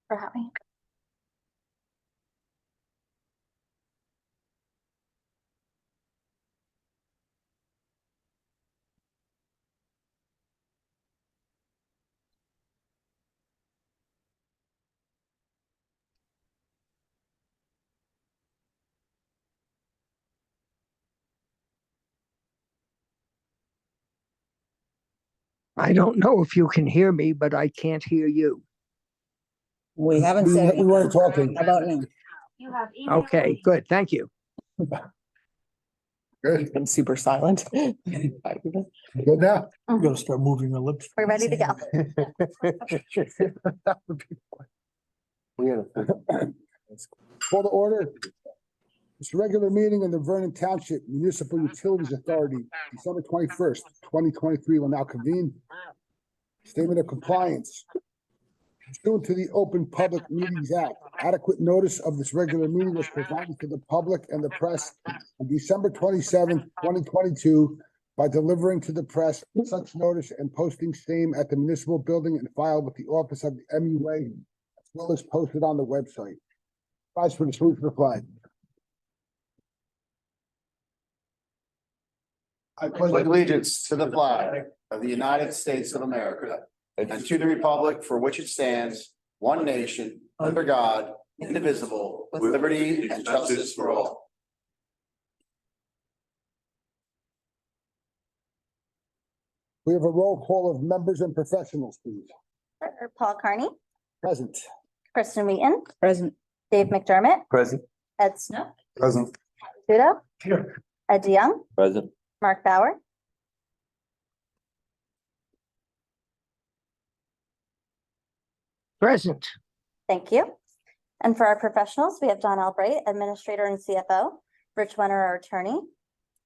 for having. I don't know if you can hear me, but I can't hear you. We haven't said We weren't talking. How about now? You have email Okay, waiting. good. Thank you. Good. Been super silent. Good now? Mhm. Gotta start moving our lips. We're ready to go. We had a. Call to order. This regular meeting of the Vernon Township Municipal Utilities Authority, December 21st, 2023 will now convene. Statement of compliance. Pursuant to the Open Public Meetings Act, adequate notice of this regular meeting was provided to the public and the press on December 27th, 2022 by delivering to the press such notice and posting same at the municipal building and filed with the office of the MUA, as well as posted on the website. Rise for the salute for the flag. I pledge allegiance to the flag of the United States of America and to the republic for which it stands, one nation, under God, indivisible, with liberty and justice for all. We have a roll call of members and professionals, please. Paul Carney, Present. Kristen Wheaton, Present. Dave McDermott, Present. Ed Snook, Present. Studo, Here. Ed DeYoung, Present. Mark Bauer. Present. Thank you. And for our professionals, we have Don Albright, Administrator and CFO, Rich Wenner, our attorney.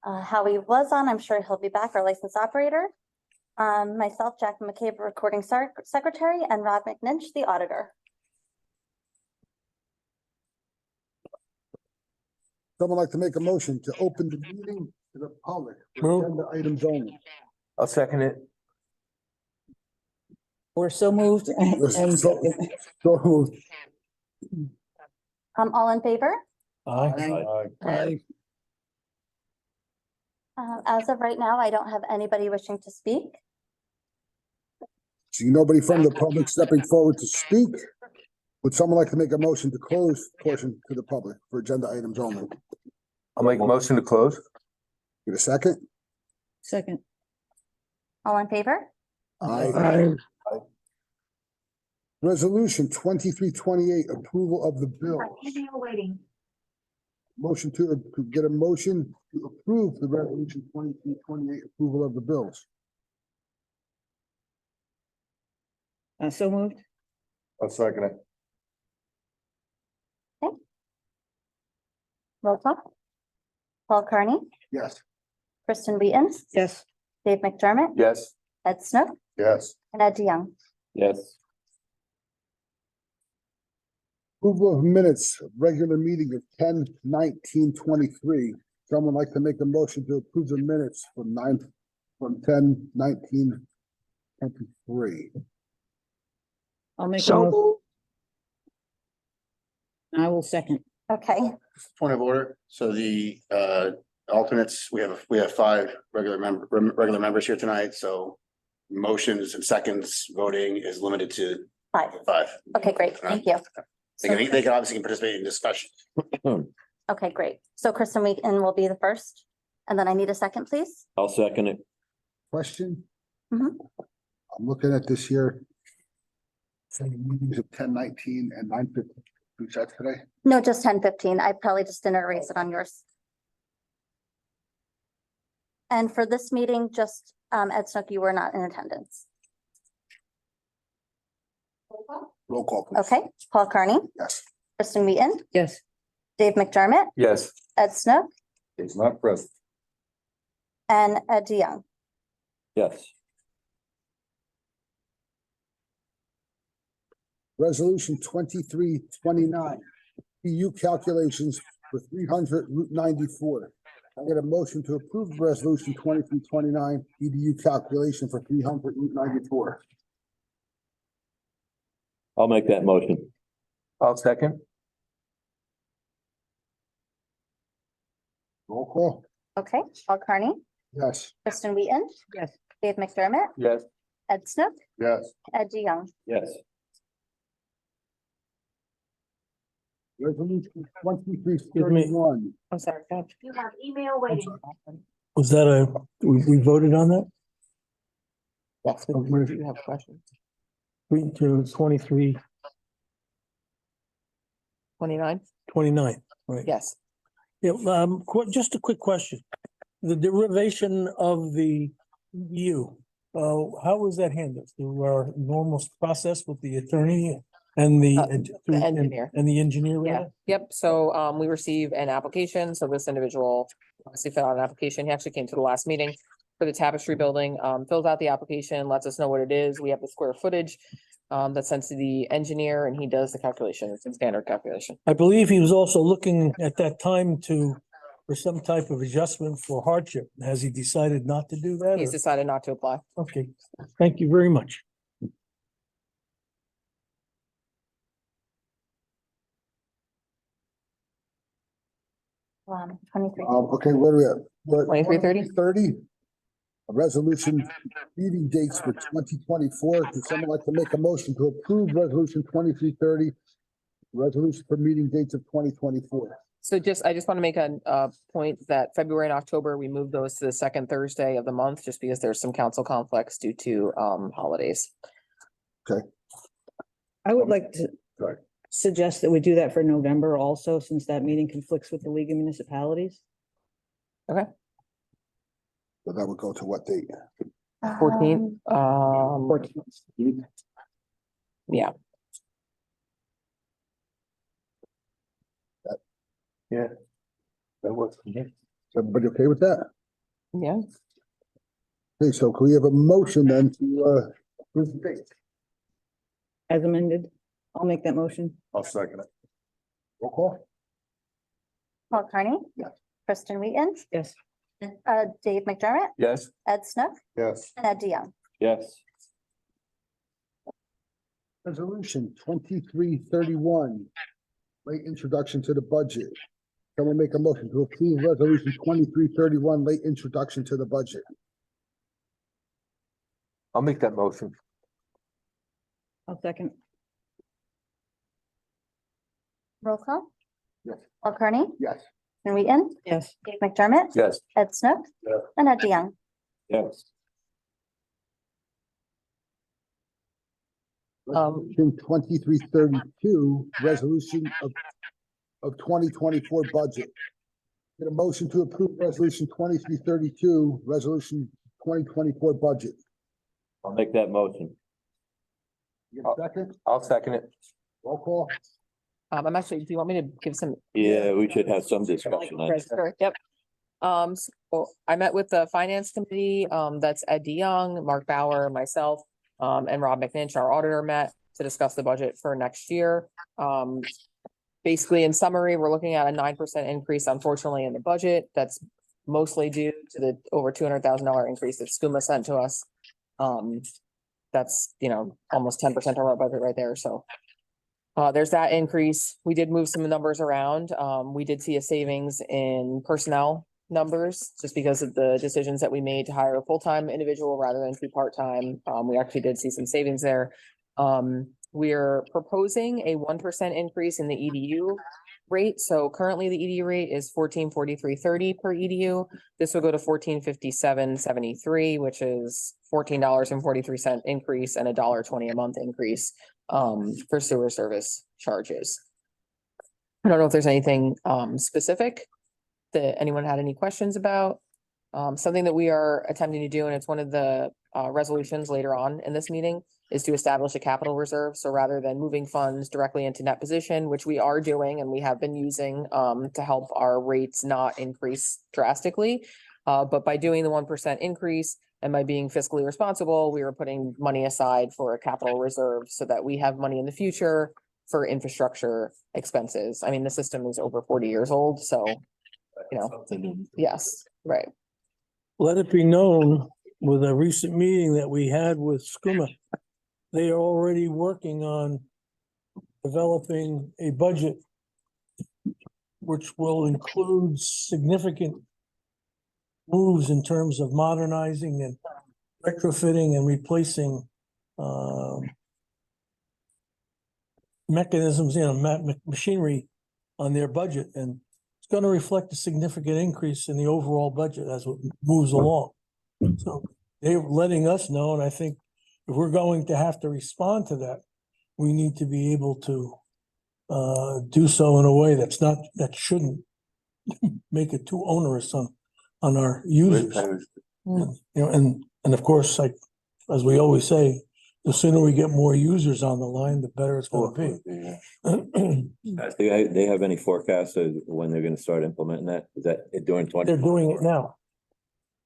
Howie was on, I'm sure he'll be back, our licensed operator. Myself, Jack McCabe, recording secretary, and Rob McNinch, the auditor. Someone like to make a motion to open the meeting to the public for Move. agenda items only. I'll second it. We're so moved. and So moved. All in favor? Aye. As of right now, I don't have anybody wishing to speak. See nobody from the public stepping forward to speak. Would someone like to make a motion to close portion to the public for agenda items only? I'll make a motion to close. Get a second? Second. All in favor? Aye. Resolution 2328, approval of the bill. Email waiting. Motion to get a motion to approve the resolution 2328, approval of the bills. So moved. I'll second it. Roll call. Paul Carney, Yes. Kristen Wheaton, Yes. Dave McDermott, Yes. Ed Snook, Yes. and Ed DeYoung. Yes. Approval of minutes, of regular meeting of 10/19/23. Someone like to make a motion to approve the minutes from 10/19/23. I'll make a So motion. I will second. Okay, Point of order. So the alternates, we have five regular members here tonight, so motions and seconds voting is limited to 5. five. Okay, great. Thank you. They can obviously participate in discussion. Okay, great. So Kristen Wheaton will be the first. And then I need a second, please. I'll second it. Question? Mhm. I'm looking at this here. So the meetings of 10/19 and 9/15. Who's that today? No, just 10:15. I probably just didn't erase it on yours. And for this meeting, just Ed Snook, you were not in attendance. Roll call, please. Okay, Paul Carney, Yes. Kristen Wheaton, Yes. Dave McDermott, Yes. Ed Snook, It's not present. and Ed DeYoung. Yes. Resolution 2329, EU calculations for 300 Route 94. I get a motion to approve resolution 2329, EDU calculation for 300 Route 94. I'll make that motion. I'll second. Roll call. Okay, Paul Kearney, Yes. Kristen Wheaton, Yes. Dave McDermott, Yes. Ed Snook, Yes. Ed DeYoung. Yes. Resolution 2331. I'm sorry, Bob. You have email waiting. Was that we voted on that? Yes, but do you have questions? 23, 29? 29, right? Yes. Yeah, just a quick question. The derivation of the U, how was that handled? Through our normal process with the attorney and the engineer. and the engineer? Yeah, rather? yep. So we receive an application. So this individual obviously filled out an application. He actually came to the last meeting for the Tapestry Building, fills out the application, lets us know what it is. We have the square footage that's sent to the engineer and he does the calculation. It's a standard calculation. I believe he was also looking at that time for some type of adjustment for hardship. Has he decided not to do that? He's or- decided not to apply. Okay, thank you very much. Twenty-three. Okay, where are we at? We're at 2330? 2330. A resolution meeting dates for 2024. Would someone like to make a motion to approve resolution 2330? Resolution for meeting dates of 2024. So I just want to make a point that February and October, we moved those to the second Thursday of the month, just because there's some council conflicts due to holidays. I would like to Right. suggest that we do that for November also, since that meeting conflicts with the League of Municipalities. So that would go to what date? 14th, yeah. Yeah. That works for me. Is everybody okay with that? Yeah. Okay, so can we have a motion then to approve the date? As amended, I'll make that motion. I'll second it. Roll call? Paul Kearney. Yes. Kristen Wheaton, Yes. Dave McDermott, Yes. Ed Snook, Yes. and Ed DeYoung. Yes. Resolution 2331. Late introduction to the budget. Someone make a motion to approve resolution 2331, late introduction to the budget. I'll make that motion. I'll second. Roll call. Yes. Paul Kearney, Yes. Kristen Wheaton, Yes. Dave McDermott, Yes. Ed Snook, Yeah. and Ed DeYoung. Yes. Resolution 2332, resolution of 2024 budget. Get a motion to approve resolution 2332, resolution 2024 budget. I'll make that motion. You get a second? I'll second it. Roll call? I'm actually, do you want me to give some? Yeah, we should have some discussion on it. Sure, yep. So I met with the finance committee, that's Ed DeYoung, Mark Bauer, myself, and Rob McNinch, our auditor, met to discuss the budget for next year. Basically, in summary, we're looking at a 9% increase, unfortunately, in the budget. That's mostly due to the over $200,000 increase that SCUMA sent to us. That's, almost 10% of our budget right there, so. There's that increase. We did move some numbers around. We did see a savings in personnel numbers just because of the decisions that we made to hire a full-time individual rather than two part-time. We actually did see some savings there. We're proposing a 1% increase in the EDU rate. So currently the EDU rate is $14.4330 per EDU. This will go to $14.5773, which is $14.43 increase and $1.20 a month increase for sewer service charges. I don't know if there's anything specific that anyone had any questions about. Something that we are attempting to do, and it's one of the resolutions later on in this meeting, is to establish a capital reserve. So rather than moving funds directly into net position, which we are doing and we have been using to help our rates not increase drastically. But by doing the 1% increase and by being fiscally responsible, we are putting money aside for a capital reserve so that we have money in the future for infrastructure expenses. I mean, the system is over 40 years old, so, yes, right. Let it be known with a recent meeting that we had with SCUMA, they are already working on developing a budget which will include significant moves in terms of modernizing and retrofitting and replacing mechanisms, machinery on their budget, and it's going to reflect a significant increase in the overall budget as it moves along. So they're letting us know, and I think if we're going to have to respond to that, we need to be able to do so in a way that shouldn't make it too onerous on our users. And of course, like, as we always say, the sooner we get more users on the line, the better it's gonna be. Do they have any forecasts of when they're gonna start implementing that? Is that during They're doing it now.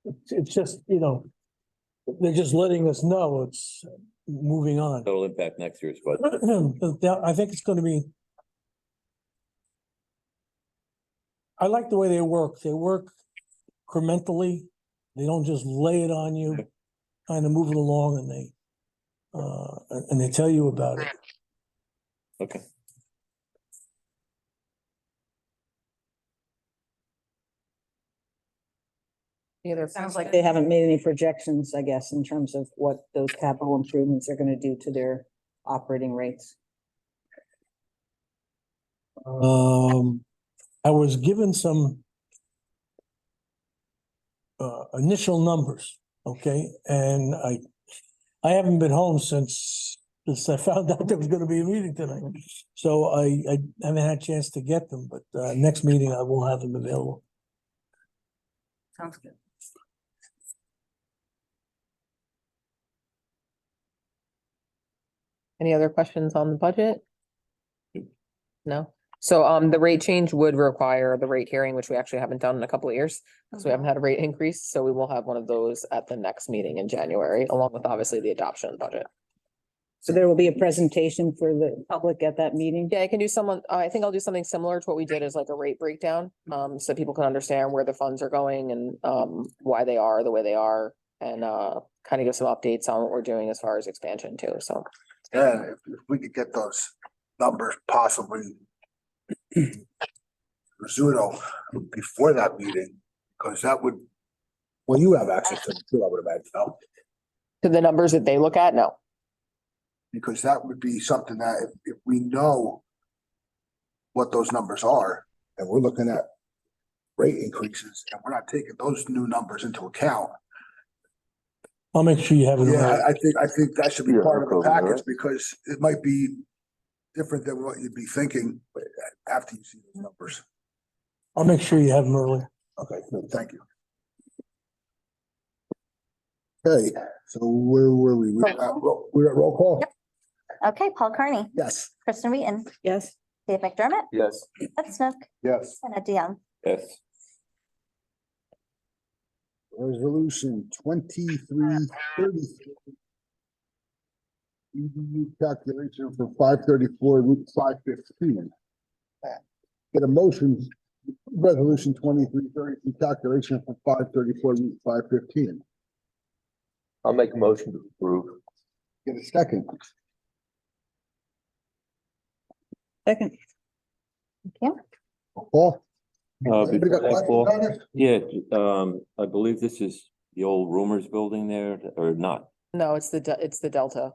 It's just, they're just letting us know it's moving on. Total impact next year's budget. I think it's gonna be. I like the way they work. They work incrementally. They don't just lay it on you, kind of move it along, and they tell you about it. Okay. Sounds like they haven't made any projections, I guess, in terms of what those capital improvements are gonna do to their operating rates. I was given some initial numbers, okay, and I haven't been home since I found out there was gonna be a meeting tonight. So I haven't had a chance to get them, but next meeting I will have them available. Sounds good. Any other questions on the budget? No? So the rate change would require the rate hearing, which we actually haven't done in a couple of years. Because we haven't had a rate increase, so we will have one of those at the next meeting in January, along with obviously the adoption budget. So there will be a presentation for the public at that meeting? Yeah, I can do I think I'll do something similar to what we did as like a rate breakdown, so people can understand where the funds are going and why they are the way they are. And kind of give some updates on what we're doing as far as expansion too, so. Yeah, if we could get those numbers possibly Rizzuto before that meeting, because that would, well, you have access to them too, I would imagine, no? To the numbers that they look at, no. Because that would be something that if we know what those numbers are, and we're looking at rate increases, and we're not taking those new numbers into account. I'll make sure you have it. Yeah, I think that should be part of the package, because it might be different than what you'd be thinking after you see those numbers. I'll make sure you have them early. Okay, good, thank you. Okay, so where were we? We're at roll call? Yep. Okay, Paul Carney, Yes. Kristen Wheaton, Yes. Dave McDermott, Yes. Ed Snook, Yes. and Ed DeYoung. Yes. Resolution 2333. EDU calculation for 534 Route 515. Get a motion, resolution 2333 calculation for 534 Route 515. I'll make a motion to approve. Get a second. Second. Thank you. Paul? Before Anybody got that, questions Paul? on this? Yeah, I believe this is the old Rumors building there, or not? No, it's the Delta.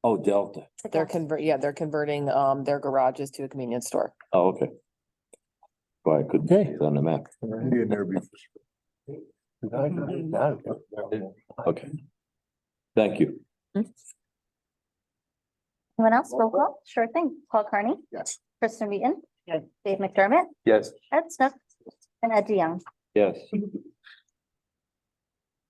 Oh, Delta. They're converting their garages to a convenience store. Oh, okay. Well, I couldn't see it on the map. In there before. Okay. Thank you. Anyone else? Roll call? Sure thing. Paul Carney, Yes. Kristen Wheaton. Yes. Dave McDermott, Yes. Ed Snook, and Ed DeYoung. Yes.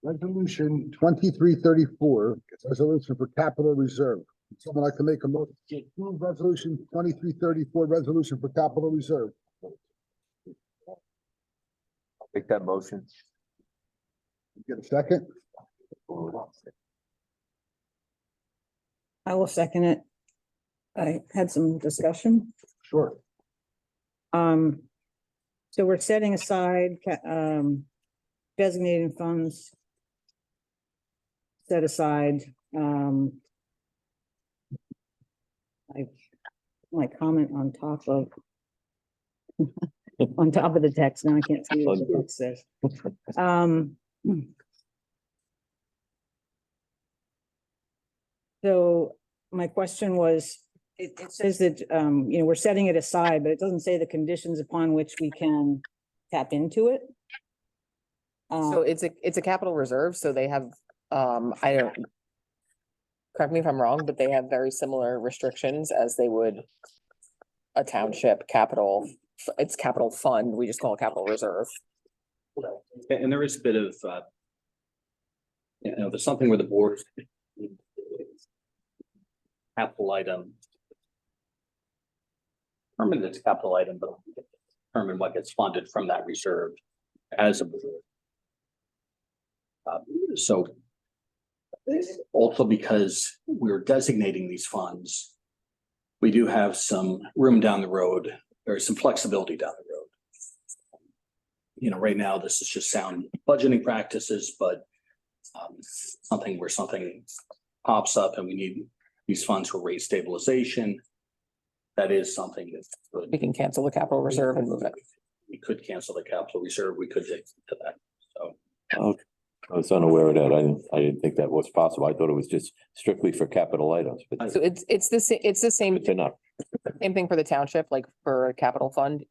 Resolution 2334, it's a resolution for capital reserve. Would someone like to make a motion to approve resolution 2334, resolution for capital reserve? Make that motion. Get a second? I will second it. I had some discussion. Sure. So we're setting aside, designating funds. Set aside, my comment on top of on top of the text. Now I can't see what the text says. So my question was, it says that, you know, we're setting it aside, but it doesn't say the conditions upon which we can tap into it. So it's a capital reserve, so they have, I don't. Correct me if I'm wrong, but they have very similar restrictions as they would a township capital, it's capital fund, we just call it capital reserve. And there is a bit of, you know, there's something where the board capital item. Determine it's a capital item, but determine what gets funded from that reserve as a reserve. So also because we're designating these funds, we do have some room down the road, or some flexibility down the road. You know, right now, this is just sound budgeting practices, but something where something pops up and we need these funds for rate stabilization. That is something that We can cancel the capital reserve and move it. we could cancel the capital reserve. We could take to that. So Okay. I was unaware of that. I didn't think that was possible. I thought it was just strictly for capital items, but So it's the same, good to know. same thing for the township, like for a capital fund.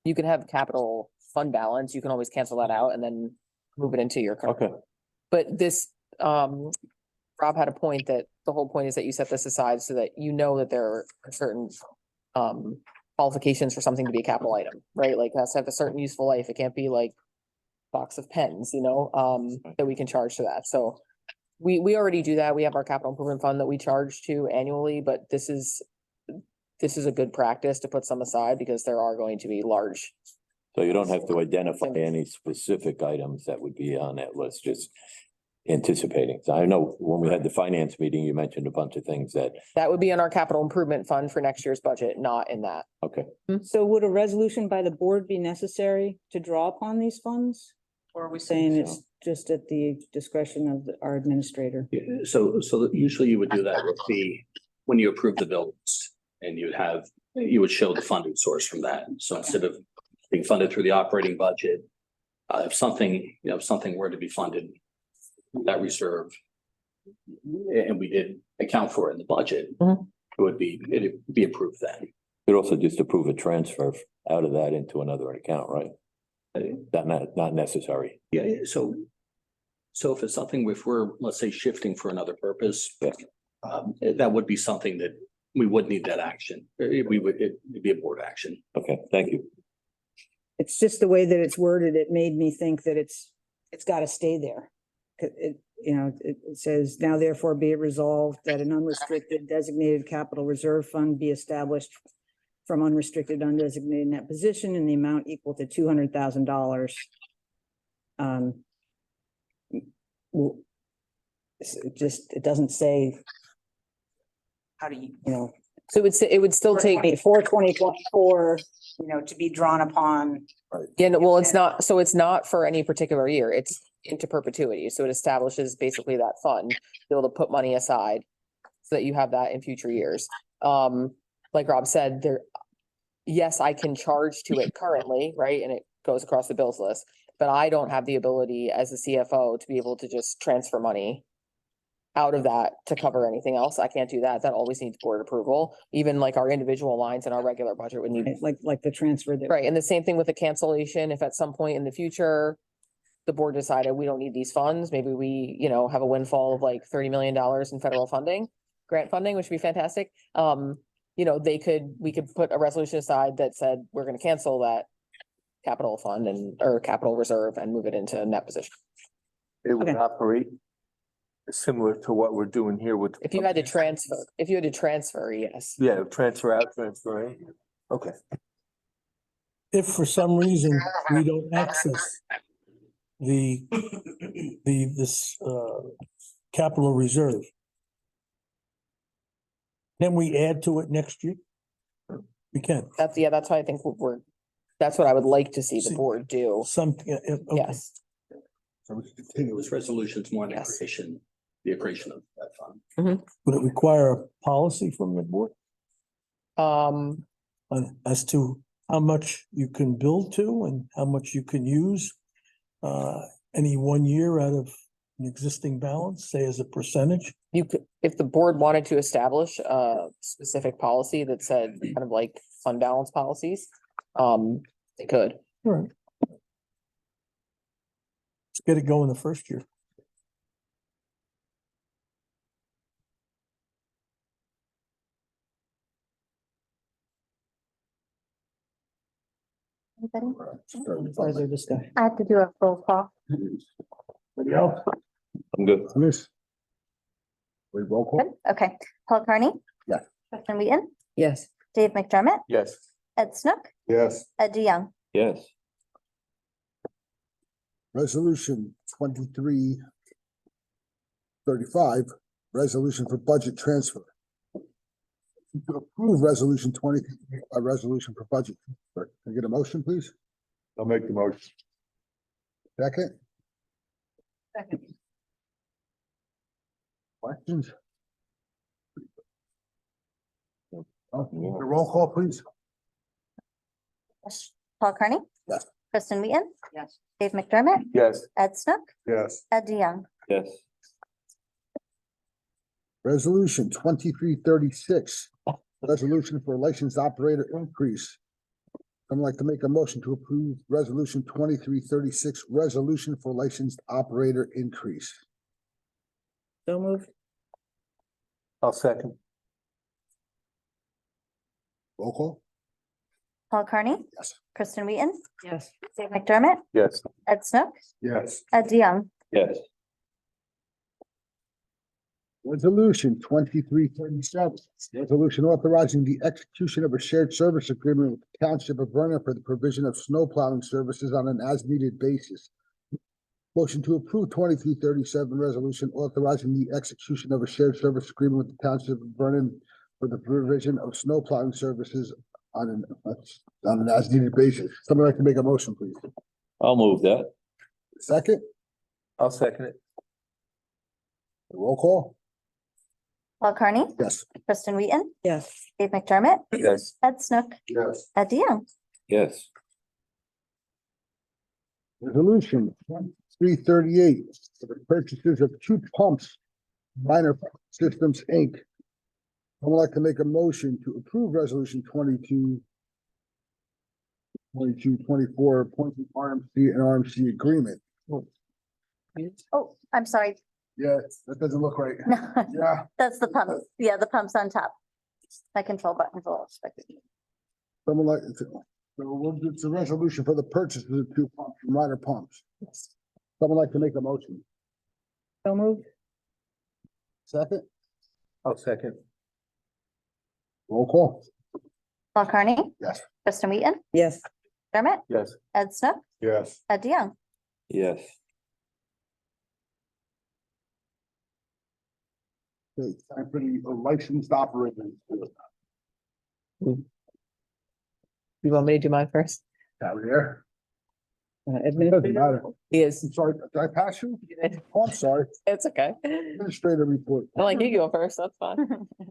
You can have capital fund balance, you can always cancel that out and then move it into your. current. Okay. But this, Rob had a point that the whole point is that you set this aside so that you know that there are certain qualifications for something to be a capital item, right? Like it has to have a certain useful life. It can't be like box of pens, you know, that we can charge to that. So we already do that. We have our capital improvement fund that we charge to annually, but this is a good practice to put some aside because there are going to be large. So you don't have to identify any specific items that would be on that list, just anticipating. So I know when we had the finance meeting, you mentioned a bunch of things that, That would be in our capital improvement fund for next year's budget, not in that. okay. So would a resolution by the board be necessary to draw upon these funds? Or are we saying it's just at the discretion of our administrator? yeah, so usually you would do that with when you approve the bill list, and you would show the funding source from that. So instead of being funded through the operating budget, if something were to be funded, that reserve, and we did account for it in the budget, Mhm. it'd be approved then. You'd also just approve a transfer out of that into another account, right? Not necessary. Yeah, so if it's something, if we're, let's say, shifting for another purpose, that would be something that we would need that action. It'd be a board action. Okay, thank you. It's just the way that it's worded, it made me think that it's got to stay there. It says, now therefore be it resolved that an unrestricted designated capital reserve fund be established from unrestricted undesignated net position in the amount equal to $200,000. It doesn't say how do you. So it would still take, 2024, to be drawn upon. yeah, no, well, it's not for any particular year. It's into perpetuity. So it establishes basically that fund, be able to put money aside so that you have that in future years. Like Rob said, yes, I can charge to it currently, right? And it goes across the bills list, but I don't have the ability as a CFO to be able to just transfer money out of that to cover anything else. I can't do that. That always needs board approval. Even like our individual lines in our regular budget would need. Like the transfer that. Right, and the same thing with the cancellation. If at some point in the future, the board decided we don't need these funds, maybe we, have a windfall of like $30 million in federal funding, grant funding, which would be fantastic. We could put a resolution aside that said, we're gonna cancel that capital fund or capital reserve and move it into net position. It would Okay. operate similar to what we're doing here with. If you had to transfer, yes. Yeah, transfer out, transfer in. Okay. If for some reason we don't access this capital reserve, can we add to it next year? We can. That's what I think that's what I would like to see the board do. Okay. Yes. So we could continue with resolutions more on the creation of that fund. Would it require a policy from the board? as to how much you can build to and how much you can use any 1 year out of an existing balance, say as a percentage? You could, if the board wanted to establish a specific policy that said kind of like fund balance policies, they could. All right. Let's get it going the first year. Anybody? Further discussion. I have to do a roll call. Anybody else? I'm good. Miss? We roll call? Good, okay. Paul Carney? Yes. Kristen Wheaton? Yes. Dave McDermott? Yes. Ed Snook? Yes. Ed DeYoung? Yes. Resolution 2335, resolution for budget transfer. To approve resolution 20, a resolution for budget. Can I get a motion, please? I'll make the motion. Second? Second. Questions? Roll call, please. Paul Carney? Yes. Kristen Wheaton? Yes. Dave McDermott? Yes. Ed Snook? Yes. Ed DeYoung? Yes. Resolution 2336, resolution for licensed operator increase. I'd like to make a motion to approve resolution 2336, resolution for licensed operator increase. So moved. I'll second. Roll call? Paul Carney? Yes. Kristen Wheaton? Yes. Dave McDermott? Yes. Ed Snook? Yes. Ed DeYoung? Yes. Resolution 2337, resolution authorizing the execution of a shared service agreement with the Township of Vernon for the provision of snow plowing services on an as-needed basis. Motion to approve 2337 resolution authorizing the execution of a shared service agreement with the Township of Vernon for the provision of snow plowing services on an as-needed basis. Somebody like to make a motion, please. I'll move that. Second, I'll second it. roll call? Paul Carney? Yes. Kristen Wheaton? Yes. Dave McDermott? Yes. Ed Snook? Yes. Ed DeYoung? Yes. Resolution 2338, for the purchases of two pumps, Minor Systems, Inc. I would like to make a motion to approve resolution 2224, appointing RMC and RMC agreement. Oh, I'm sorry. Yeah, that doesn't look right. No, Yeah, that's the pump. Yeah, the pump's on top. My control button's a little stuck. someone like, so it's a resolution for the purchase of the two pumps, minor pumps. Someone like to make a motion. So moved. Second, I'll second. roll call. Paul Carney? Yes. Kristen Wheaton? Yes. McDermott? Yes. Ed Snook? Yes. Ed DeYoung? Yes. Okay, time for the licensed operators. You want me to do mine first? Out there. Doesn't Administrator. matter. He is. I'm sorry, did I pass you? Oh, I'm sorry. It's okay. Administrator report. I like you go first, that's fine.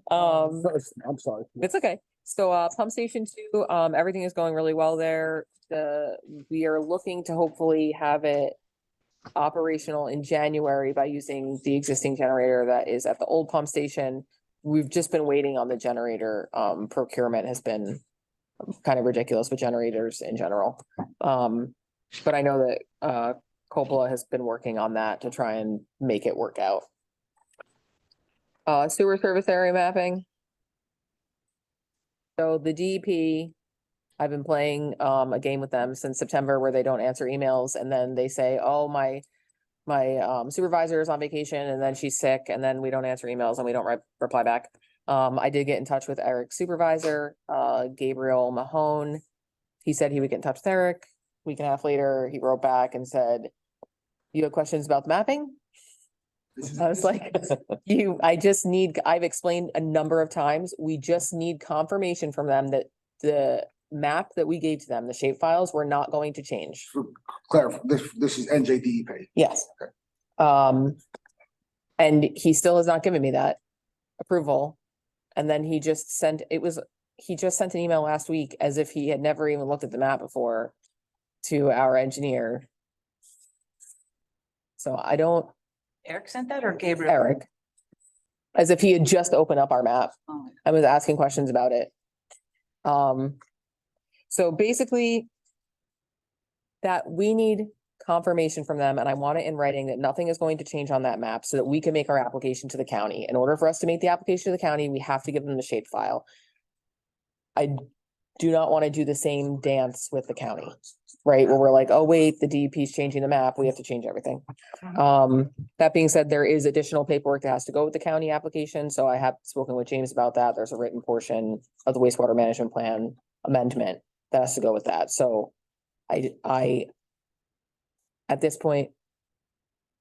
I'm sorry. It's okay. So, pump station 2, everything is going really well there. We are looking to hopefully have it operational in January by using the existing generator that is at the old pump station. We've just been waiting on the generator. Procurement has been kind of ridiculous with generators in general. But I know that, Coppola has been working on that to try and make it work out. Sewer service area mapping. So the DEP, I've been playing a game with them since September where they don't answer emails and then they say, oh, my supervisor is on vacation and then she's sick and then we don't answer emails and we don't reply back. I did get in touch with Eric's supervisor, Gabriel Mahone. He said he would get in touch with Eric. A week and a half later, he wrote back and said, you have questions about the mapping? I was like, I've explained a number of times, we just need confirmation from them that the map that we gave to them, the shape files, were not going to change. For clarify, this is NJDEP. Yes. And he still has not given me that approval. And then he just sent, it was he just sent an email last week as if he had never even looked at the map before to our engineer. So I don't, Eric sent that or Gabriel? Eric. As if he had just opened up our map. Oh. I was asking questions about it. So basically that we need confirmation from them, and I want it in writing that nothing is going to change on that map so that we can make our application to the county. In order for us to make the application to the county, we have to give them the shape file. I do not want to do the same dance with the county, right? Where we're like, oh, wait, the DEP is changing the map. We have to change everything. That being said, there is additional paperwork that has to go with the county application. So I have spoken with James about that. There's a written portion of the wastewater management plan amendment that has to go with that. So I at this point,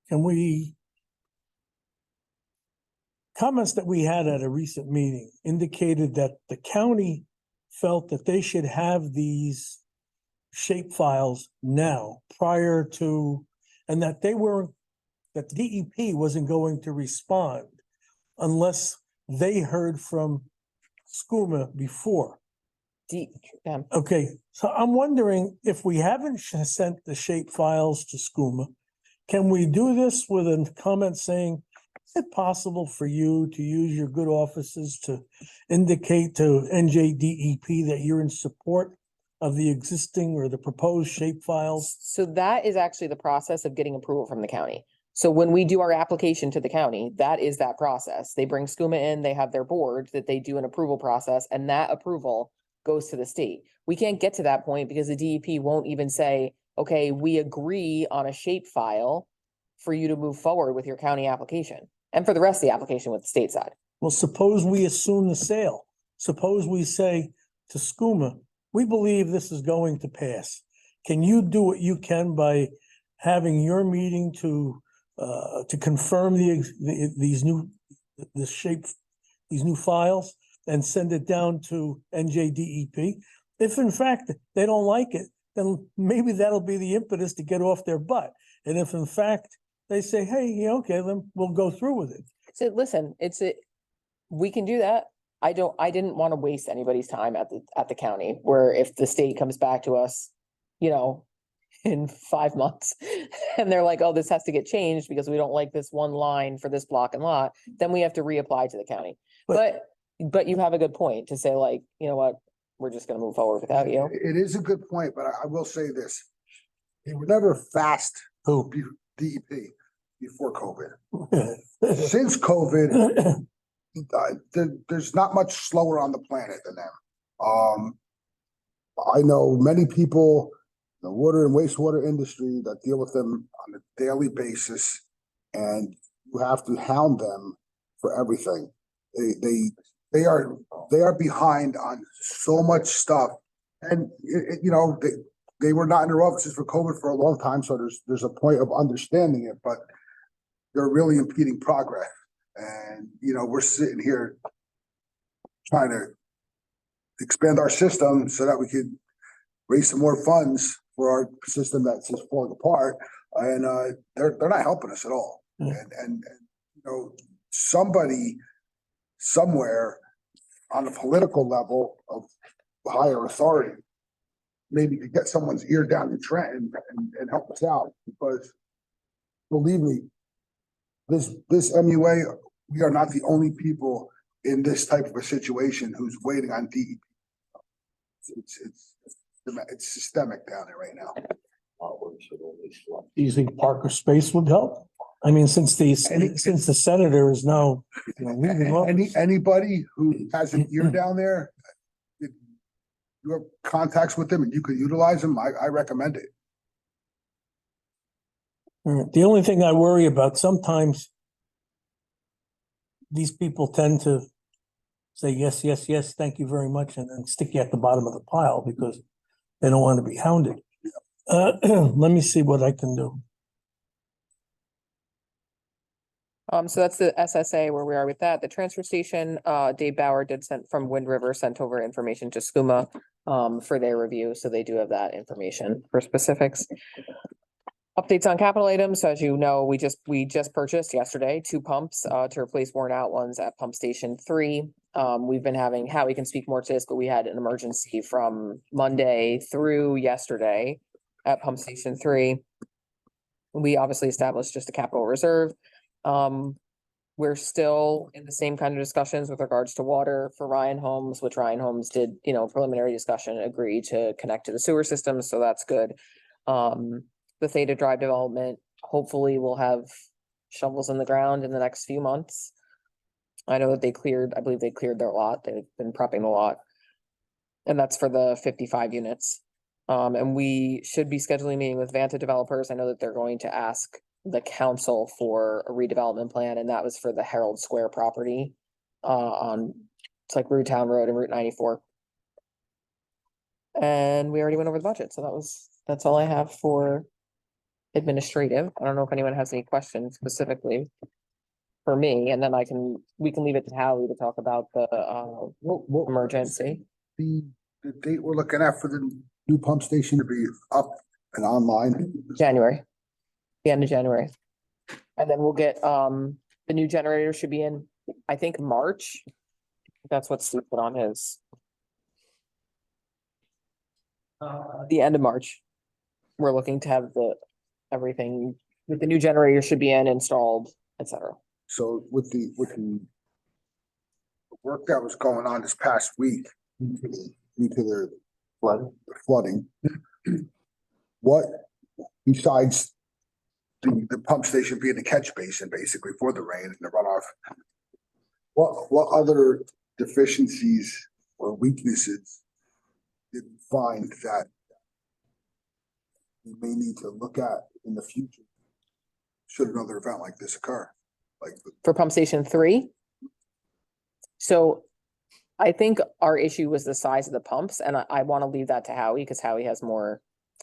Can we? Comments that we had at a recent meeting indicated that the county felt that they should have these shape files now prior to, and that that the DEP wasn't going to respond unless they heard from SCUMA before. Okay, so I'm wondering if we haven't sent the shape files to SCUMA, can we do this with a comment saying, is it possible for you to use your good offices to indicate to NJDEP that you're in support of the existing or the proposed shape files? so that is actually the process of getting approval from the county. So when we do our application to the county, that is that process. They bring SCUMA in, they have their board that they do an approval process, and that approval goes to the state. We can't get to that point because the DEP won't even say, okay, we agree on a shape file for you to move forward with your county application and for the rest of the application with the state side. Well, suppose we assume the sale. Suppose we say to SCUMA, we believe this is going to pass. Can you do what you can by having your meeting to confirm these new files and send it down to NJDEP? If in fact they don't like it, then maybe that'll be the impetus to get off their butt. And if in fact they say, hey, yeah, okay, then we'll go through with it. So listen, we can do that. I didn't want to waste anybody's time at the county, where if the state comes back to us, in 5 months and they're like, oh, this has to get changed because we don't like this one line for this block and lot, then we have to reapply to the county. But you have a good point to say, like, you know what, we're just gonna move forward without you. It is a good point, but I will say this. They were never fast, DEP, before COVID. Since COVID, there's not much slower on the planet than them. I know many people, the water and wastewater industry, that deal with them on a daily basis, and you have to hound them for everything. They are behind on so much stuff, and they were not in their offices for COVID for a long time, so there's a point of understanding it, but they're really impeding progress. And we're sitting here trying to expand our system so that we could raise some more funds for our system that's just falling apart, and they're not helping us at all. And somebody somewhere on a political level of higher authority maybe could get someone's ear down the Trenton and help us out, because believe me, this MUA, we are not the only people in this type of a situation who's waiting on DEP. It's systemic down there right now. Do you think Parker Space would help? I mean, since the senator is now leaving office. Anybody who has an ear down there, if you have contacts with them and you could utilize them, I recommend it. The only thing I worry about, sometimes these people tend to say, yes, yes, yes, thank you very much, and then stick you at the bottom of the pile because they don't want to be hounded. Let me see what I can do. So that's the SSA where we are with that. The transfer station, Dave Bauer from Wind River sent over information to SCUMA for their review. So they do have that information for specifics. Updates on capital items. So as you know, we just purchased yesterday 2 pumps to replace worn out ones at pump station 3. We've been having, Howie can speak more to this, but we had an emergency from Monday through yesterday at pump station 3. We obviously established just a capital reserve. We're still in the same kind of discussions with regards to water for Ryan Homes, which Ryan Homes did, preliminary discussion, agree to connect to the sewer system, so that's good. The Theta Drive development, hopefully we'll have shovels in the ground in the next few months. I know that I believe they cleared their lot, they've been prepping the lot. And that's for the 55 units. And we should be scheduling a meeting with Vanta developers. I know that they're going to ask the council for a redevelopment plan, and that was for the Herald Square property. It's like Root Town Road and Route 94. And we already went over the budget, so that's all I have for administrative. I don't know if anyone has any questions specifically for me, and then we can leave it to Howie to talk about the What emergency. the date we're looking at for the new pump station to be up and online? January, the end of January. And then we'll get, the new generator should be in, I think, March. That's what Steve put on his. The end of March. We're looking to have everything, with the new generator should be installed, etc. So with the work that was going on this past week due to the flooding, what besides the pump station being the catch basin basically for the rain and the runoff, what other deficiencies or weaknesses did you find that we may need to look at in the future should another event like this occur? For pump station 3. So I think our issue was the size of the pumps, and I want to leave that to Howie because Howie has more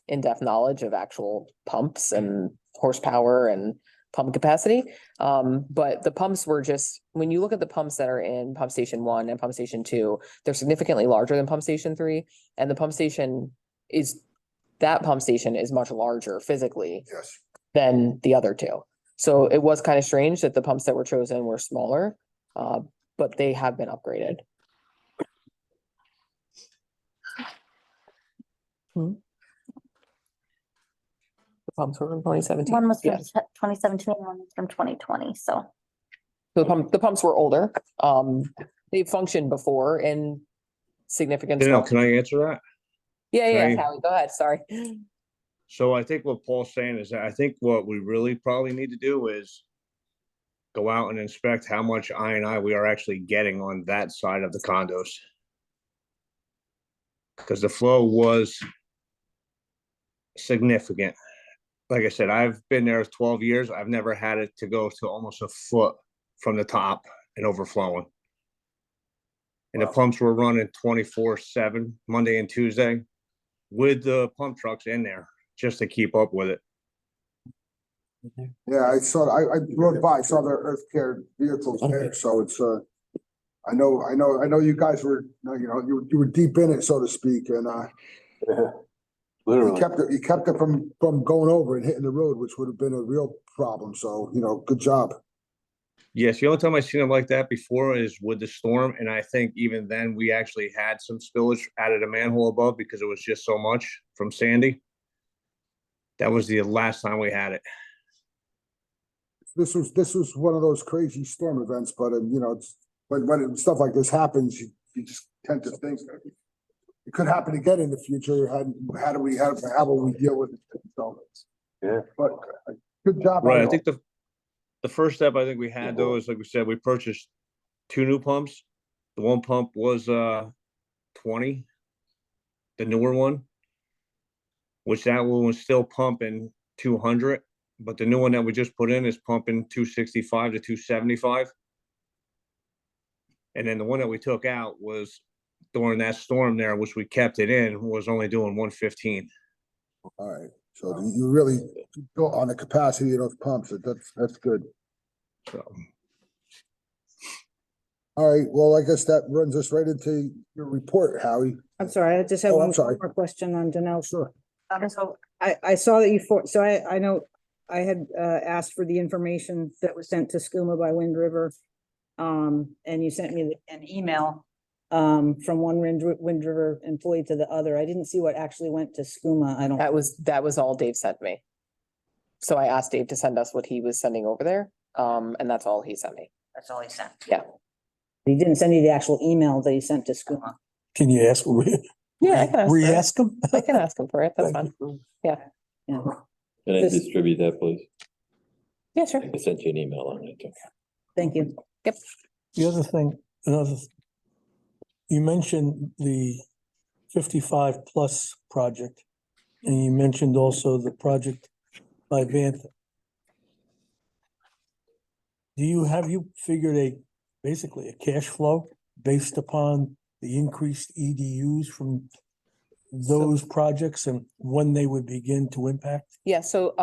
in-depth knowledge of actual pumps and horsepower and pump capacity. But the pumps were just, when you look at the pumps that are in pump station 1 and pump station 2, they're significantly larger than pump station 3. And the pump station is much larger physically than the other 2. So it was kind of strange that the pumps that were chosen were smaller, but they have been upgraded. The pumps were from 2017. One was from Yes. 2017, one was from 2020, so. The pumps were older. They functioned before in significant. Can I answer that? Yeah, Can I- Howie, go ahead, sorry. So I think what Paul's saying is that I think what we really probably need to do is go out and inspect how much I&I we are actually getting on that side of the condos. Because the flow was significant. Like I said, I've been there 12 years. I've never had it to go to almost a foot from the top and overflowing. And the pumps were running 24/7, Monday and Tuesday, with the pump trucks in there just to keep up with it. Yeah, I rode by, saw the Earth Care vehicles there, so it's, I know you guys were, you were deep in it, so to speak, and, Literally. you kept it from going over and hitting the road, which would have been a real problem, so, good job. Yes, the only time I've seen it like that before is with the storm, and I think even then we actually had some spillage out of the manhole above because it was just so much from Sandy. That was the last time we had it. This was one of those crazy storm events, but, it's, when stuff like this happens, you just tend to think it could happen again in the future. How will we deal with it? So, Yeah. But good job. Right, I think the first step I think we had though is, like we said, we purchased 2 new pumps. The one pump was 20, the newer one, which that one was still pumping 200, but the new one that we just put in is pumping 265 to 275. And then the one that we took out was during that storm there, which we kept it in, was only doing 115. All right, so you really built on the capacity of those pumps. That's good. So, All right, well, I guess that runs us right into your report, Howie. I'm sorry, I just have Oh, one I'm sorry. more question on Danelle. Sure. So I saw that so I know I had asked for the information that was sent to SCUMA by Wind River. And you sent me an email from one Wind River employee to the other. I didn't see what actually went to SCUMA. I don't. That was all Dave sent me. So I asked Dave to send us what he was sending over there. And that's all he sent me. that's all he sent. Yeah. He didn't send you the actual email that he sent to SCUMA. Can you ask, Yeah, I can ask for it. re-ask him? I can ask him for it. That's fine. Yeah. Can I This- distribute that, please? Yeah, sure. I sent you an email on it. Thank you. The other thing, you mentioned the 55 plus project, and you mentioned also the project by Vanta. Have you figured basically a cash flow based upon the increased EDUs from those projects and when they would begin to impact? Yeah, so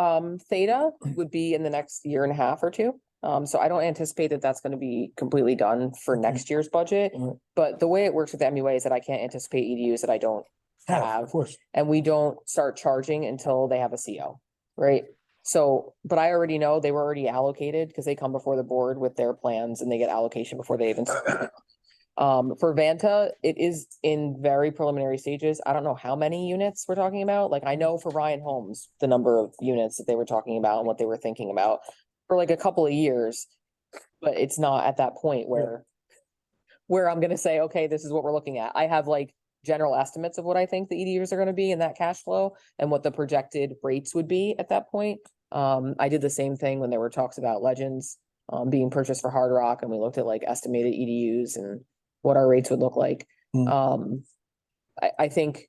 Theta would be in the next year and a half or two. So I don't anticipate that that's gonna be completely done for next year's budget. Alright. But the way it works with MUA is that I can't anticipate EDUs that I don't have. Of course. And we don't start charging until they have a CO, right? So, but I already know they were already allocated because they come before the board with their plans and they get allocation before they even. For Vanta, it is in very preliminary stages. I don't know how many units we're talking about. Like I know for Ryan Holmes, the number of units that they were talking about and what they were thinking about for like a couple of years. But it's not at that point where I'm gonna say, okay, this is what we're looking at. I have like general estimates of what I think the EDUs are gonna be in that cash flow and what the projected rates would be at that point. I did the same thing when there were talks about Legends being purchased for Hard Rock, and we looked at like estimated EDUs and what our rates would look like. I think,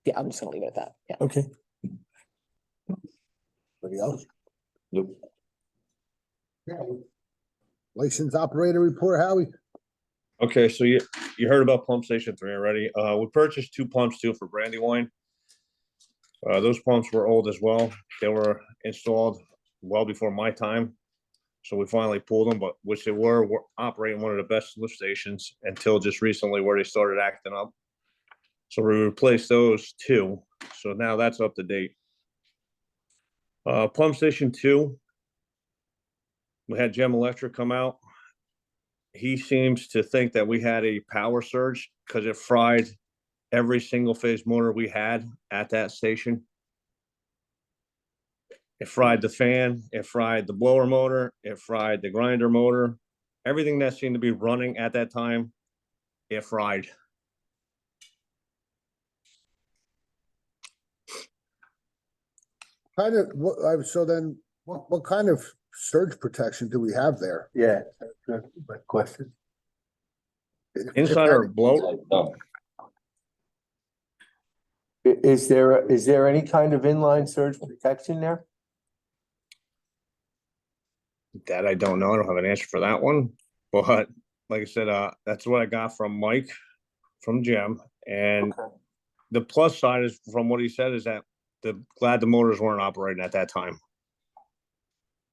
yeah, I'm just gonna leave it at that. Yeah. Okay. Anybody else? Nope. License operator report, Howie? Okay, so you heard about pump station 3 already. We purchased 2 pumps too for Brandywine. Those pumps were old as well. They were installed well before my time. So we finally pulled them, but which they were operating one of the best lift stations until just recently where they started acting up. So we replaced those 2. So now that's up to date. Pump station 2. We had Gem Electric come out. He seems to think that we had a power surge because it fried every single phase motor we had at that station. It fried the fan, it fried the blower motor, it fried the grinder motor. Everything that seemed to be running at that time, it fried. What kind of surge protection do we have there? Yeah, that's my question. Inside our blower, Is there any kind of inline surge protection there? that I don't know. I don't have an answer for that one. But like I said, that's what I got from Mike, from Jim. And the plus side is from what he said is that glad the motors weren't operating at that time.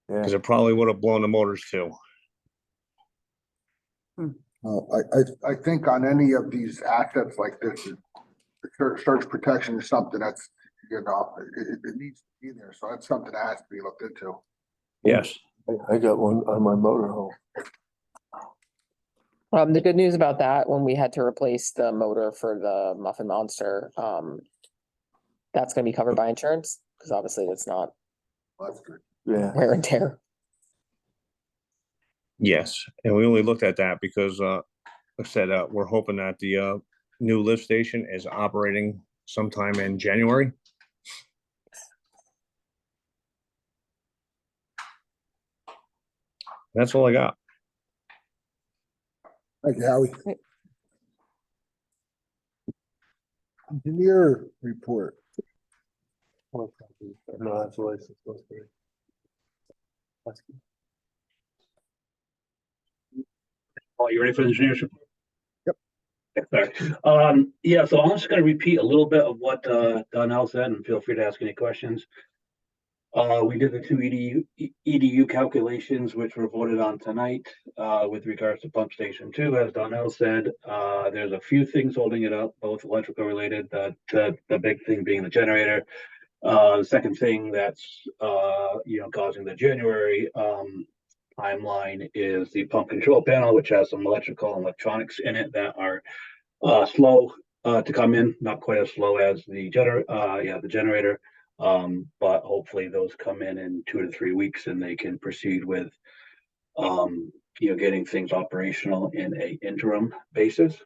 Yeah. Because it probably would have blown the motors too. I think on any of these assets like this, surge protection is something that's, it needs to be there. So that's something that has to be looked into. Yes. I got one on my motorhome. The good news about that, when we had to replace the motor for the Muffin Monster, that's gonna be covered by insurance, because obviously it's not That's good. Yeah. wear and tear. Yes, and we only looked at that because, like I said, we're hoping that the new lift station is operating sometime in January. That's all I got. Thank you, Howie. Engineer report. No, that's what it's supposed to be. Oh, you ready for the engineer's report? Yep. Sorry. Yeah, so I'm just gonna repeat a little bit of what Donnell said, and feel free to ask any questions. We did the two EDU calculations, which were voted on tonight, with regards to pump station two, as Donnell said. There's a few things holding it up, both electrical related, the big thing being the generator. The second thing that's, causing the January, timeline is the pump control panel, which has some electrical and electronics in it that are, slow, to come in, not quite as slow as the generator. But hopefully those come in 2 to 3 weeks and they can proceed with, getting things operational in a interim basis.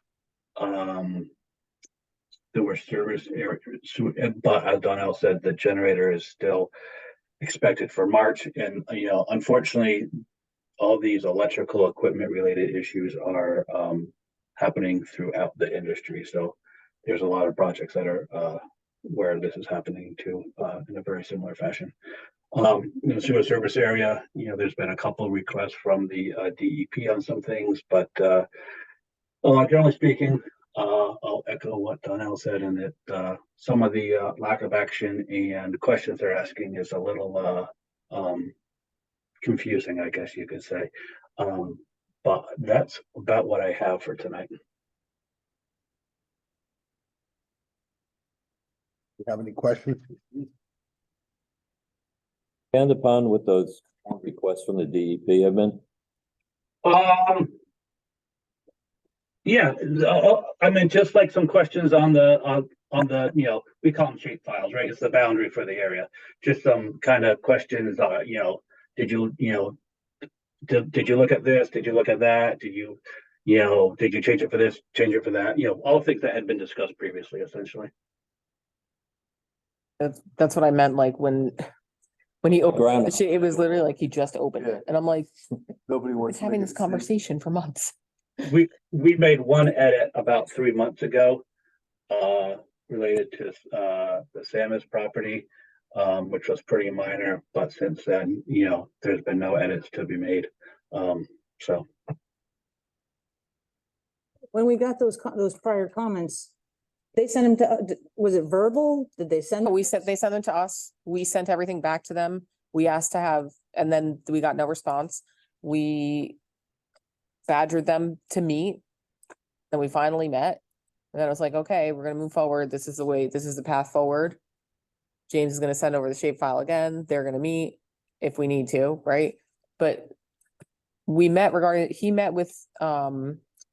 There were service areas, but as Donnell said, the generator is still expected for March. And, unfortunately, all these electrical equipment related issues are, happening throughout the industry. So there's a lot of projects that are, where this is happening too, in a very similar fashion. Sewer service area, there's been a couple of requests from the DEP on some things, but generally speaking, I'll echo what Donnell said, and that some of the lack of action and questions they're asking is a little confusing, I guess you could say. But that's about what I have for tonight. You have any questions? And upon with those requests from the DEP have been? Yeah, I mean, just like some questions on the, we call them shape files, right? It's the boundary for the area. Just some kind of questions, did you look at this? Did you look at that? Did you change it for this, change it for that? All things that had been discussed previously, essentially. That's what I meant, like when he opened Ground. the shit, it was literally like he just opened it. And I'm like, Nobody I was wants. to having make this a decision. conversation for months. We made one edit about 3 months ago, related to the Samus property, which was pretty minor, but since then, there's been no edits to be made. So When we got those prior comments, they sent them to, was it verbal? Did they send? They sent them to us. We sent everything back to them. We asked to have, and then we got no response. We badgered them to meet. Then we finally met. And then it was like, okay, we're gonna move forward. This is the way, this is the path forward. James is gonna send over the shape file again. They're gonna meet if we need to, right? But we met he met with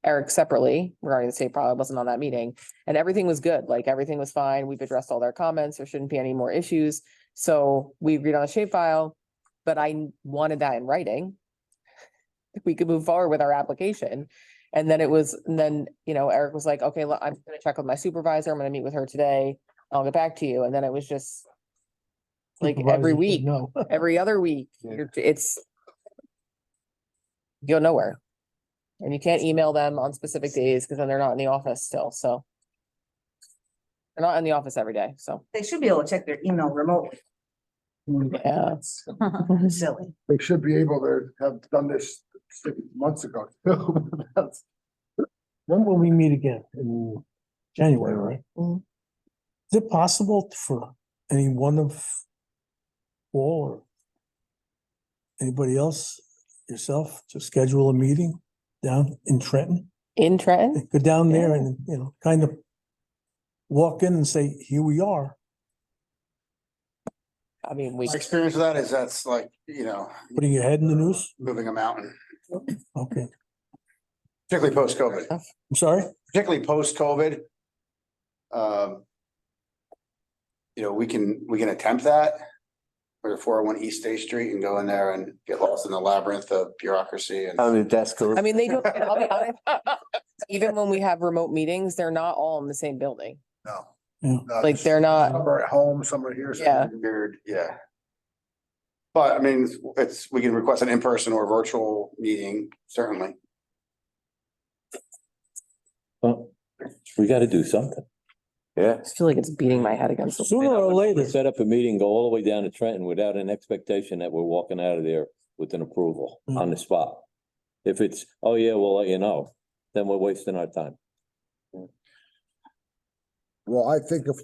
Eric separately regarding the shape file. I wasn't on that meeting, and everything was good. Like everything was fine. We've addressed all their comments. There shouldn't be any more issues. So we agreed on a shape file, but I wanted that in writing. We could move forward with our application. And then Eric was like, okay, I'm gonna check with my supervisor. I'm gonna meet with her today. I'll get back to you. And then it was just like every Supervisor said week, no. every other week, Yeah. it's you go nowhere. And you can't email them on specific days because then they're not in the office still. So they're not in the office every day. So They should be able to check their email remotely. yeah. Silly. They should be able to have done this 6 months ago. When will we meet again? In January, right? Mhm. Is it possible for any one of Paul or anybody else, yourself, to schedule a meeting down in Trenton? In Trenton? Go down there and, kind of walk in and say, here we are. I mean, My experience with that is that's like, Putting your head in the noose? moving a mountain, Okay. particularly post-COVID, I'm sorry? particularly post-COVID. We can attempt that. Or 401 East State Street and go in there and get lost in the labyrinth of bureaucracy and. On the desk. I mean, they don't, I'll be honest, even when we have remote meetings, they're not all in the same building. No. Yeah. No, Like they're not, Some are at home, some are here. some Yeah. are here. Weird, yeah. But I mean, we can request an in-person or virtual meeting, certainly. Well, we gotta do something. Yeah. I just feel like it's beating my head against the. Sooner or later. Set up a meeting, go all the way down to Trenton without an expectation that we're walking out of there with an approval on the spot. If it's, oh yeah, we'll let you know, then we're wasting our time. Well, I think if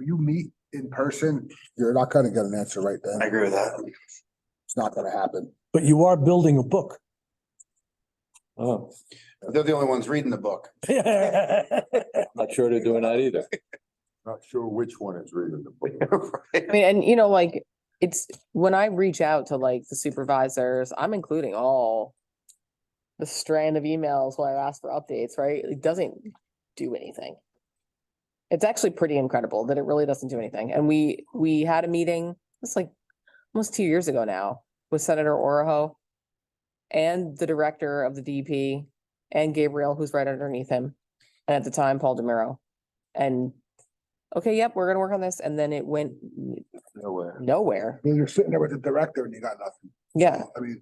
you meet in person, you're not gonna get an answer right then. I agree with that. It's not gonna happen. But you are building a book. Oh, They're the only ones reading the book. not sure they're doing that either. Not sure which one is reading the book. I mean, and you know, like, it's, when I reach out to like the supervisors, I'm including all the strand of emails when I ask for updates, right? It doesn't do anything. It's actually pretty incredible that it really doesn't do anything. And we had a meeting, it's like almost 2 years ago now, with Senator Oroho and the director of the DP and Gabriel, who's right underneath him. And at the time, Paul DeMiro. And okay, yep, we're gonna work on this. And then it went Nowhere. nowhere. Then you're sitting there with the director and you got nothing. Yeah. I mean,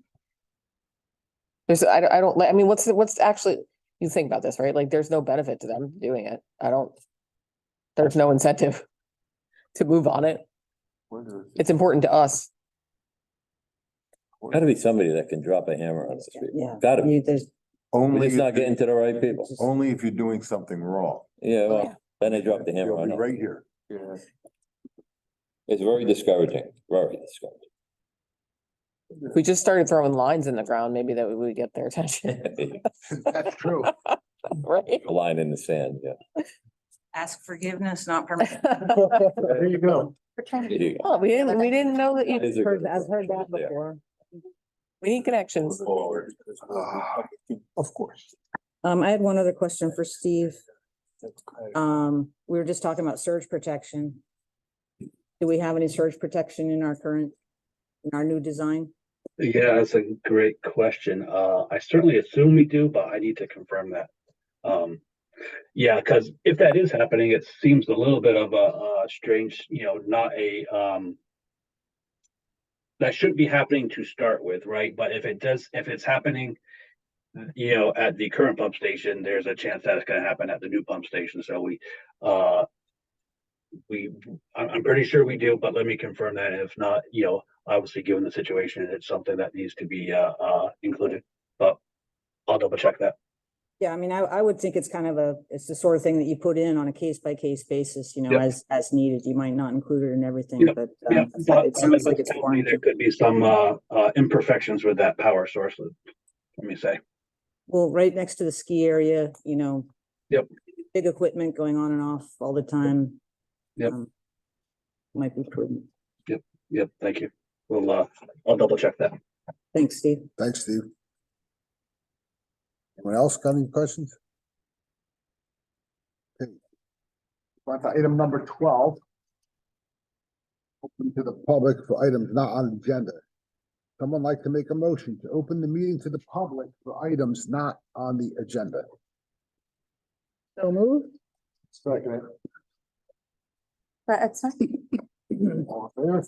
There's, I don't, I mean, what's actually, you think about this, right? Like, there's no benefit to them doing it. There's no incentive to move on it. It's important to us. Gotta be somebody that can drop a hammer on this. Yeah. Gotta be. There's, We're Only, just not getting to the right people. only if you're doing something wrong. Yeah, well, then they drop the hammer You'll on be us. right here. Yeah. It's very discouraging, very discouraging. If we just started throwing lines in the ground, maybe that would get their attention, that's true. right? A line in the sand, yeah. Ask forgiveness, not permission. There you go. We're trying to There be. you go. Oh, we didn't know that That you, is a good- I've heard that Yeah. before. we need connections. Of course. I had one other question for Steve. We were just talking about surge protection. Do we have any surge protection in our new design? Yeah, that's a great question. I certainly assume we do, but I need to confirm that. Yeah, because if that is happening, it seems a little bit of a strange, not a, that shouldn't be happening to start with, right? But if it's happening, at the current pump station, there's a chance that it's gonna happen at the new pump station. So I'm pretty sure we do, but let me confirm that. If not, obviously, given the situation, it's something that needs to be included, but I'll double check that. Yeah, I mean, I would think it's kind of it's the sort of thing that you put in on a case by case basis, Yep. as needed. You might not include it in everything, Yep. but Yeah, but it sounds like it's there warranted. could be some imperfections with that power source, let me say. Well, right next to the ski area, Yep. big equipment going on and off all the time. Yep. Might be prudent. Yep, thank you. I'll double check that. Thanks, Steve. Thanks, Steve. Anyone else got any questions? Okay. On to item number 12. Open to the public for items not on the agenda. Someone like to make a motion to open the meeting to the public for items not on the agenda. So moved. Second. But it's not. All in favor?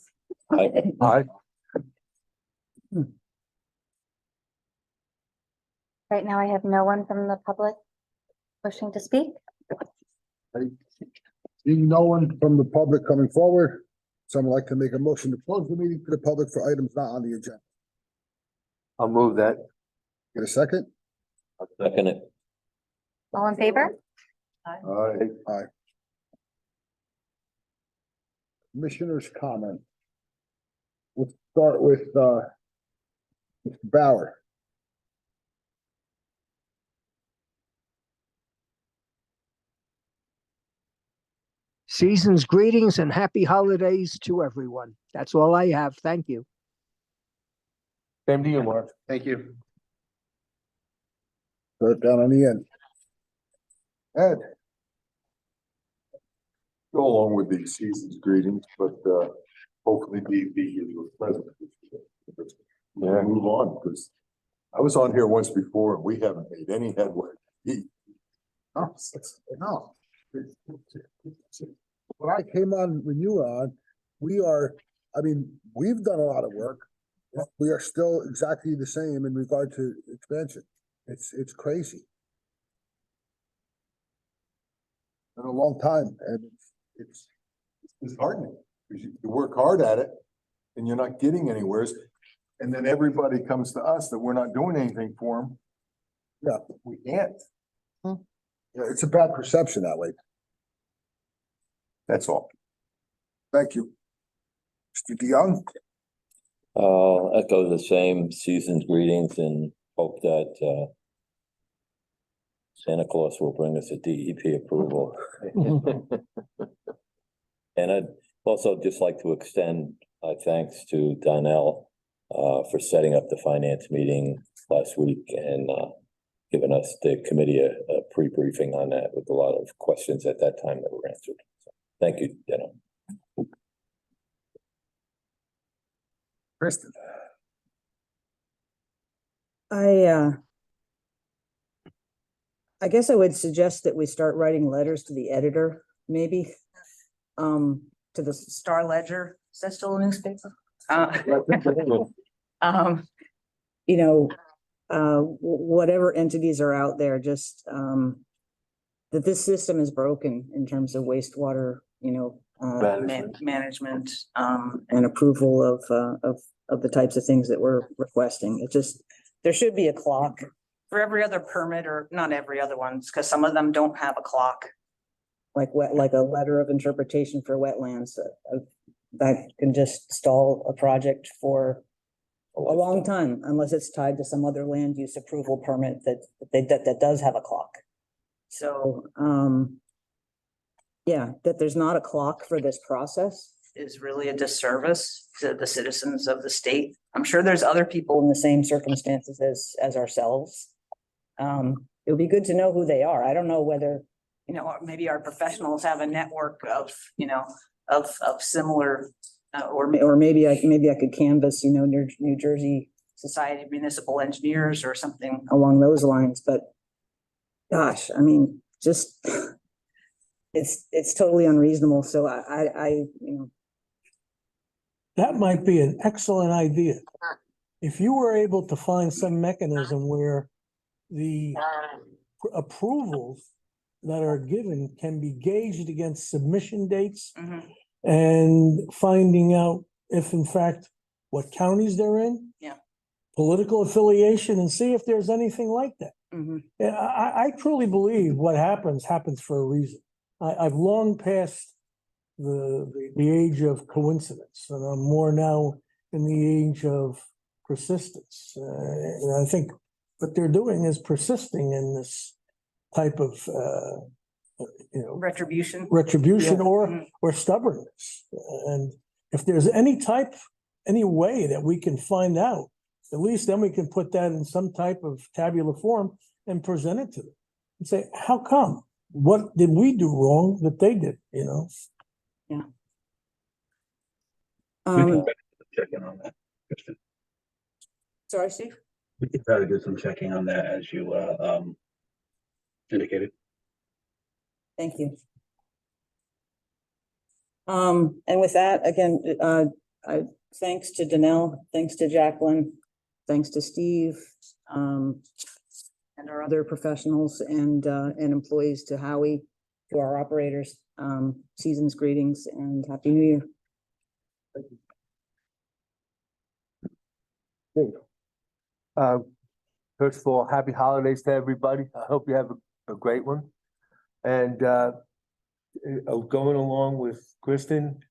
Aye. Right now, I have no one from the public wishing to speak. Seeing no one from the public coming forward, someone like to make a motion to close the meeting to the public for items not on the agenda. I'll move that. Get a second? Second it. All in favor? Aye. Commissioner's comment. We'll start with, Mr. Bauer. Season's greetings and happy holidays to everyone. That's all I have. Thank you. Same to you, Mark. Thank you. Start down on the end. Ed, Go along with the season's greetings, but hopefully be here to present. Yeah, move on, because I was on here once before and we haven't made any headway. no. When I came on, when you were on, we've done a lot of work. We are still exactly the same in regard to expansion. It's crazy. Been a long time and It's disheartening, because you work hard at it and you're not getting anywhere. And then everybody comes to us that we're not doing anything for them. Yeah. We can't. Yeah, it's a bad perception that way. That's all. Thank you. Mr. DeYoung? Echo the same season's greetings and hope that Santa Claus will bring us a DEP approval. And I'd also just like to extend my thanks to Donnell for setting up the finance meeting last week and giving us the committee a pre-briefing on that with a lot of questions at that time that were answered. So, thank you, Donnell. Kristen? I guess I would suggest that we start writing letters to the editor, maybe. To the Star Ledger, is that still a newspaper? You know, whatever entities are out there, just that this system is broken in terms of wastewater, you know, Management, and approval of the types of things that we're requesting. It just, there should be a clock. for every other permit, or not every other one, because some of them don't have a clock. Like a letter of interpretation for wetlands, that can just stall a project for a long time, unless it's tied to some other land use approval permit that does have a clock. So, yeah, that there's not a clock for this process Is really a disservice to the citizens of the state. I'm sure there's other people. in the same circumstances as ourselves. It would be good to know who they are. I don't know whether, You know, or maybe our professionals have a network of, you know, of similar, or maybe I could canvass, you know, New Jersey Society of Municipal Engineers or something. along those lines, but gosh, I mean, just it's totally unreasonable. So I you know, That might be an excellent idea. If you were able to find some mechanism where the approvals that are given can be gauged against submission dates and finding out if in fact what counties they're in. Yeah. Political affiliation, and see if there's anything like that. Mhm. Yeah, I truly believe what happens for a reason. I've long passed the age of coincidence, and I'm more now in the age of persistence. And I think what they're doing is persisting in this type of, Retribution. retribution Mhm. or stubbornness. And if there's any way that we can find out, at least then we can put that in some type of tabular form and present it to them and say, how come? What did we do wrong that they did, you know? We can check in on that, Kristen. sorry, Steve. We can try to do some checking on that as you indicated. Thank you. And with that, again, thanks to Danelle, thanks to Jacqueline, thanks to Steve, and our other professionals and employees, to Howie, to our operators, season's greetings and Happy New Year. First of all, happy holidays to everybody. I hope you have a great one. And going along with Kristen,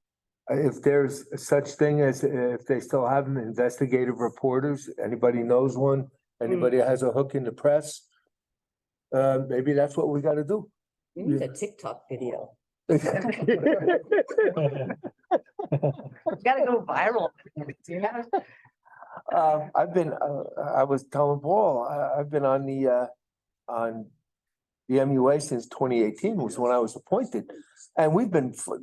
if there's such thing as, if they still have them, investigative reporters, anybody knows one, anybody has a hook in the press, maybe that's what we got to do. We need a TikTok video. Gotta go viral. Yeah. I was telling Paul, I've been on the VTMUA since 2018 was when I was appointed. And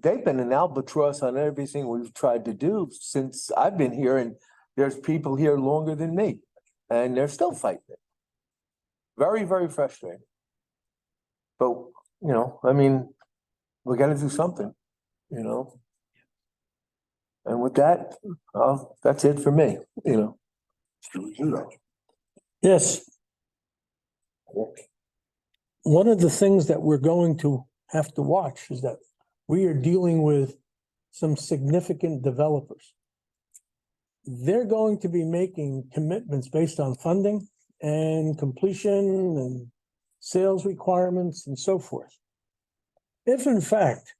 they've been an albatross on everything we've tried to do since I've been here, and there's people here longer than me and they're still fighting it. Very, very frustrating. But, I mean, we got to do something, And with that, that's it for me, Yes. One of the things that we're going to have to watch is that we are dealing with some significant developers. They're going to be making commitments based on funding and completion and sales requirements and so forth. If in fact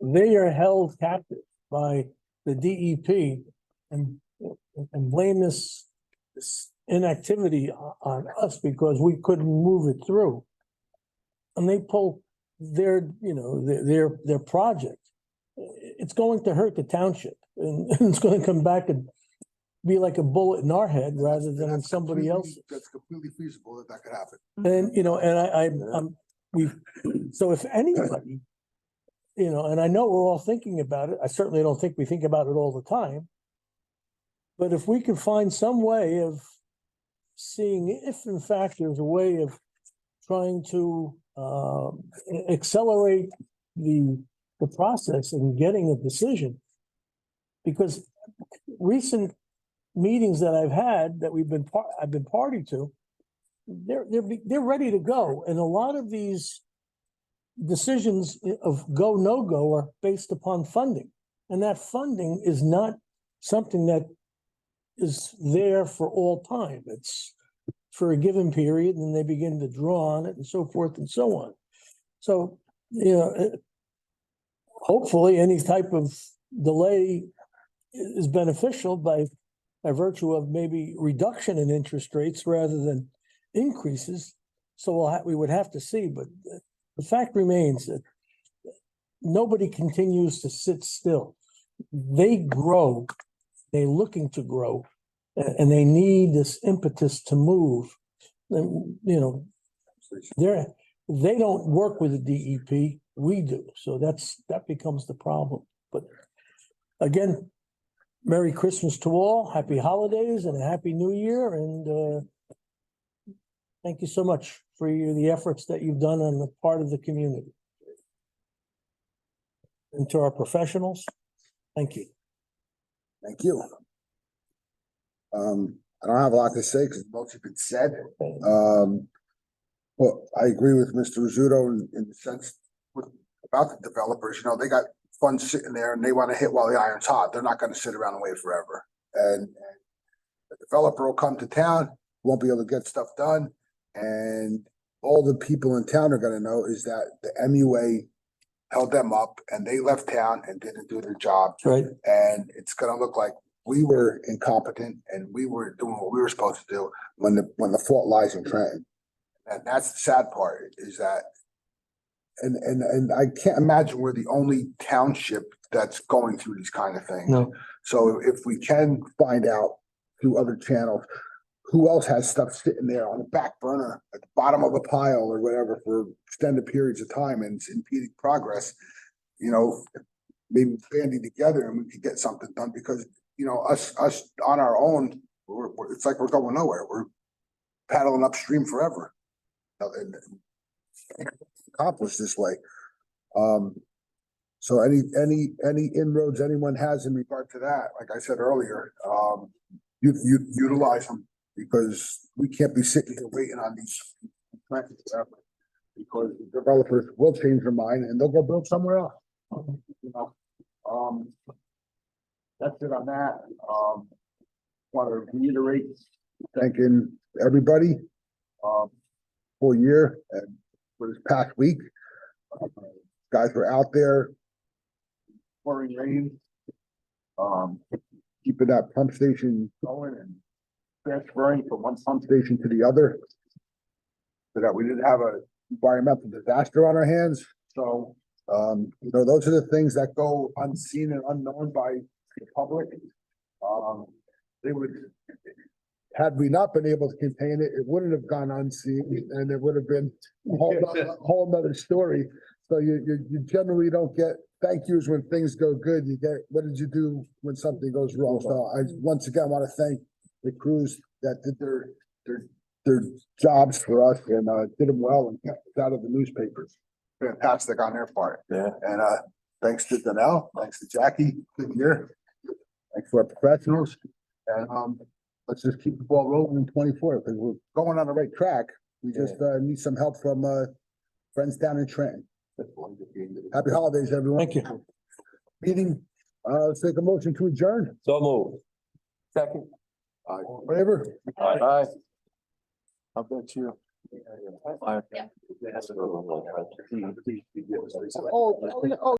they are held captive by the DEP and blame this inactivity on us because we couldn't move it through. And they pull their, their project. It's going to hurt the township and it's going to come back and be like a bullet in our head rather than in somebody else's. That's completely feasible that could happen. And, so if anybody, and I know we're all thinking about it, I certainly don't think we think about it all the time. But if we could find some way of seeing if in fact there's a way of trying to accelerate the process and getting a decision. Because recent meetings that I've had that I've been party to, they're ready to go. And a lot of these decisions of go, no go are based upon funding. And that funding is not something that is there for all time. It's for a given period and they begin to draw on it and so forth and so on. So, hopefully any type of delay is beneficial by virtue of maybe reduction in interest rates rather than increases. So we would have to see, but the fact remains that nobody continues to sit still. They grow, they're looking to grow, and they need this impetus to move. And, they don't work with the DEP, we do. So that becomes the problem. But again, Merry Christmas to all, Happy Holidays and a Happy New Year. And thank you so much for the efforts that you've done on the part of the community. And to our professionals, thank you. Thank you. I don't have a lot to say because most have been said. Well, I agree with Mr. Rizzuto in the sense about the developers, they got funds sitting there and they want to hit while the iron's hot. They're not going to sit around and wait forever. And the developer will come to town, won't be able to get stuff done. And all the people in town are going to know is that the MUA held them up and they left town and didn't do their job. Right. And it's going to look like we were incompetent and we were doing what we were supposed to do when the fault lies in Trenton. And that's the sad part is that, and I can't imagine we're the only township that's going through these kind of things. No. So if we can find out through other channels, who else has stuff sitting there on the back burner at the bottom of a pile or whatever for extended periods of time and it's impeding progress, maybe banding together and we could get something done because, us on our own, it's like we're going nowhere. We're paddling upstream forever. And accomplished this way. So any inroads anyone has in regard to that, like I said earlier, you utilize them because we can't be sitting here waiting on these plans forever because the developers will change their mind and they'll go build somewhere else. That's it on that. Want to reiterate thanking everybody for a year and for this past week. Guys were out there pouring rain, keeping that pump station going and transferring from one pump station to the other so that we didn't have an environmental disaster on our hands. So, those are the things that go unseen and unknown by the public. They would, had we not been able to contain it, it wouldn't have gone unseen and it would have been a whole nother story. So you generally don't get thank yous when things go good. You get, what did you do when something goes wrong? So I once again want to thank the crews that did their jobs for us and did them well and kept us out of the newspapers. Fantastic on their part. Yeah. And thanks to Danelle, thanks to Jackie, good year. Thanks to our professionals. And let's just keep the ball rolling in 24 because we're going on the right track. We just need some help from friends down in Trenton. Happy holidays, everyone. Thank you. Meeting, let's take a motion to adjourn. So moved. Second. Favor? Aye. How about you? Yeah. Oh,